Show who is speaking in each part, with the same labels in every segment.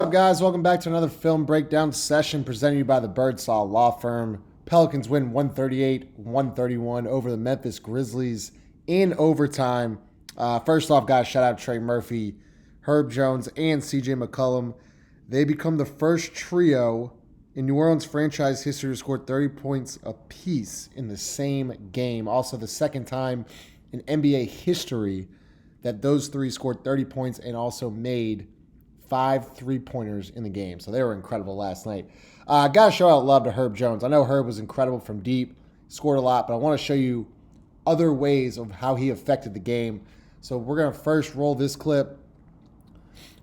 Speaker 1: What's up, guys? Welcome back to another film breakdown session presented to you by the Birdsall Law Firm. Pelicans win 138-131 over the Memphis Grizzlies in overtime. First off, guys, shout out Trey Murphy, Herb Jones, and CJ McCollum. They become the first trio in New Orleans franchise history to score 30 points apiece in the same game. Also, the second time in NBA history that those three scored 30 points and also made 5 3-pointers in the game. So they were incredible last night. Got to show out love to Herb Jones. I know Herb was incredible from deep, scored a lot, but I want to show you other ways of how he affected the game. So we're going to first roll this clip.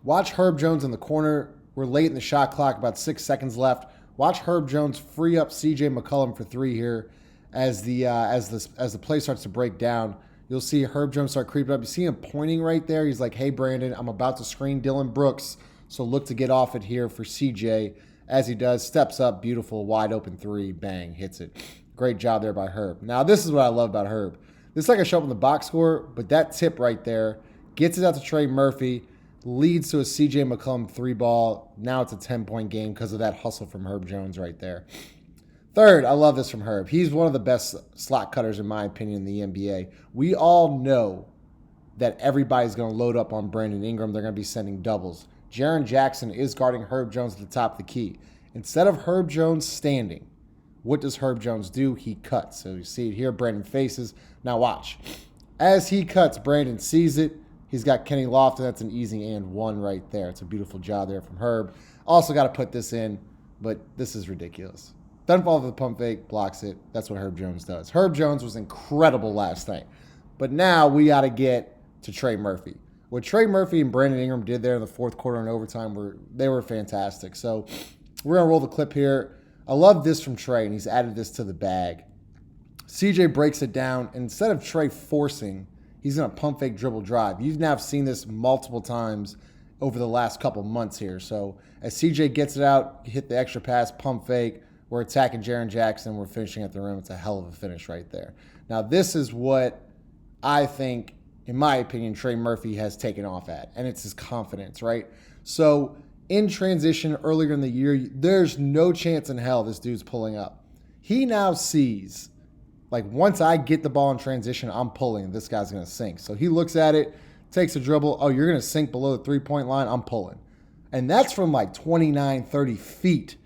Speaker 1: Watch Herb Jones in the corner. We're late in the shot clock, about 6 seconds left. Watch Herb Jones free up CJ McCollum for three here as the play starts to break down. You'll see Herb Jones start creeping up. You see him pointing right there. He's like, hey, Brandon, I'm about to screen Dylan Brooks, so look to get off it here for CJ. As he does, steps up, beautiful, wide open three, bang, hits it. Great job there by Herb. Now, this is what I love about Herb. This is like a show up in the box score, but that tip right there gets it out to Trey Murphy, leads to a CJ McCollum three ball. Now it's a 10-point game because of that hustle from Herb Jones right there. Third, I love this from Herb. He's one of the best slot cutters, in my opinion, in the NBA. We all know that everybody's going to load up on Brandon Ingram. They're going to be sending doubles. Jaren Jackson is guarding Herb Jones at the top of the key. Instead of Herb Jones standing, what does Herb Jones do? He cuts. So you see it here. Brandon faces. Now watch. As he cuts, Brandon sees it. He's got Kenny Lofton. That's an easy and one right there. It's a beautiful job there from Herb. Also got to put this in, but this is ridiculous. Doesn't fall for the pump fake, blocks it. That's what Herb Jones does. Herb Jones was incredible last night. But now we got to get to Trey Murphy. What Trey Murphy and Brandon Ingram did there in the fourth quarter and overtime, they were fantastic. So we're going to roll the clip here. I love this from Trey, and he's added this to the bag. CJ breaks it down, and instead of Trey forcing, he's going to pump fake dribble drive. You've now seen this multiple times over the last couple months here. So as CJ gets it out, hit the extra pass, pump fake. We're attacking Jaren Jackson. We're finishing at the rim. It's a hell of a finish right there. Now, this is what I think, in my opinion, Trey Murphy has taken off at, and it's his confidence, right? So in transition earlier in the year, there's no chance in hell this dude's pulling up. He now sees, like, once I get the ball in transition, I'm pulling. This guy's going to sink. So he looks at it, takes a dribble. Oh, you're going to sink below the three-point line? I'm pulling. And that's from like 29, 30 feet.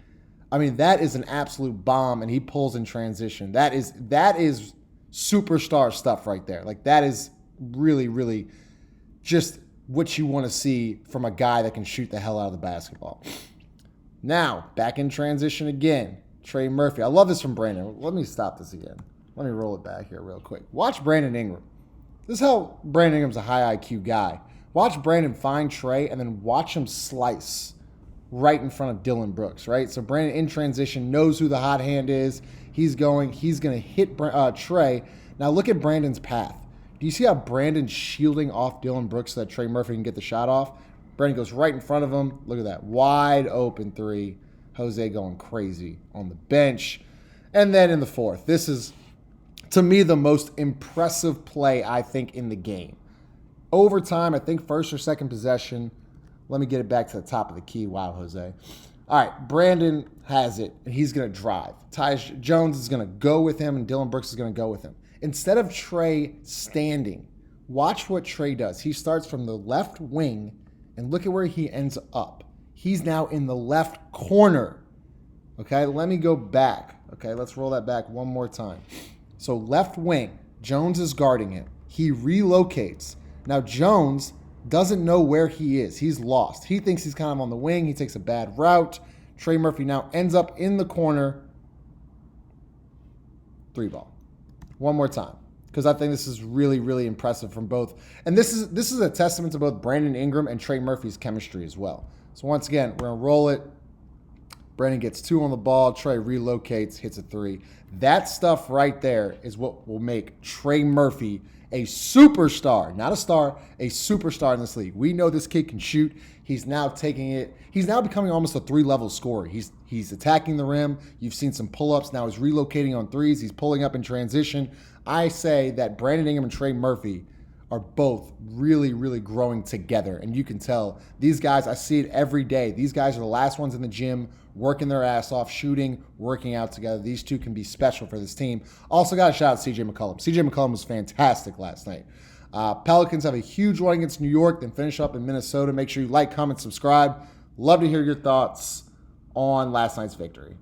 Speaker 1: I mean, that is an absolute bomb, and he pulls in transition. That is superstar stuff right there. Like, that is really, really just what you want to see from a guy that can shoot the hell out of the basketball. Now, back in transition again, Trey Murphy. I love this from Brandon. Let me stop this again. Let me roll it back here real quick. Watch Brandon Ingram. This is how Brandon Ingram's a high IQ guy. Watch Brandon find Trey and then watch him slice right in front of Dylan Brooks, right? So Brandon in transition knows who the hot hand is. He's going to hit Trey. Now look at Brandon's path. Do you see how Brandon's shielding off Dylan Brooks so that Trey Murphy can get the shot off? Brandon goes right in front of him. Look at that. Wide open three. Jose going crazy on the bench. And then in the fourth, this is, to me, the most impressive play, I think, in the game. Overtime, I think first or second possession. Let me get it back to the top of the key. Wow, Jose. All right, Brandon has it, and he's going to drive. Tyus Jones is going to go with him, and Dylan Brooks is going to go with him. Instead of Trey standing, watch what Trey does. He starts from the left wing, and look at where he ends up. He's now in the left corner. Okay, let me go back. Okay, let's roll that back one more time. So left wing, Jones is guarding him. He relocates. Now Jones doesn't know where he is. He's lost. He thinks he's kind of on the wing. He takes a bad route. Trey Murphy now ends up in the corner. Three ball. One more time, because I think this is really, really impressive from both. And this is a testament to both Brandon Ingram and Trey Murphy's chemistry as well. So once again, we're going to roll it. Brandon gets two on the ball. Trey relocates, hits a three. That stuff right there is what will make Trey Murphy a superstar, not a star, a superstar in this league. We know this kid can shoot. He's now taking it. He's now becoming almost a three-level scorer. He's attacking the rim. You've seen some pull-ups. Now he's relocating on threes. He's pulling up in transition. I say that Brandon Ingram and Trey Murphy are both really, really growing together. And you can tell these guys, I see it every day. These guys are the last ones in the gym, working their ass off, shooting, working out together. These two can be special for this team. Also got to shout out CJ McCollum. CJ McCollum was fantastic last night. Pelicans have a huge one against New York, then finish up in Minnesota. Make sure you like, comment, subscribe. Love to hear your thoughts on last night's victory.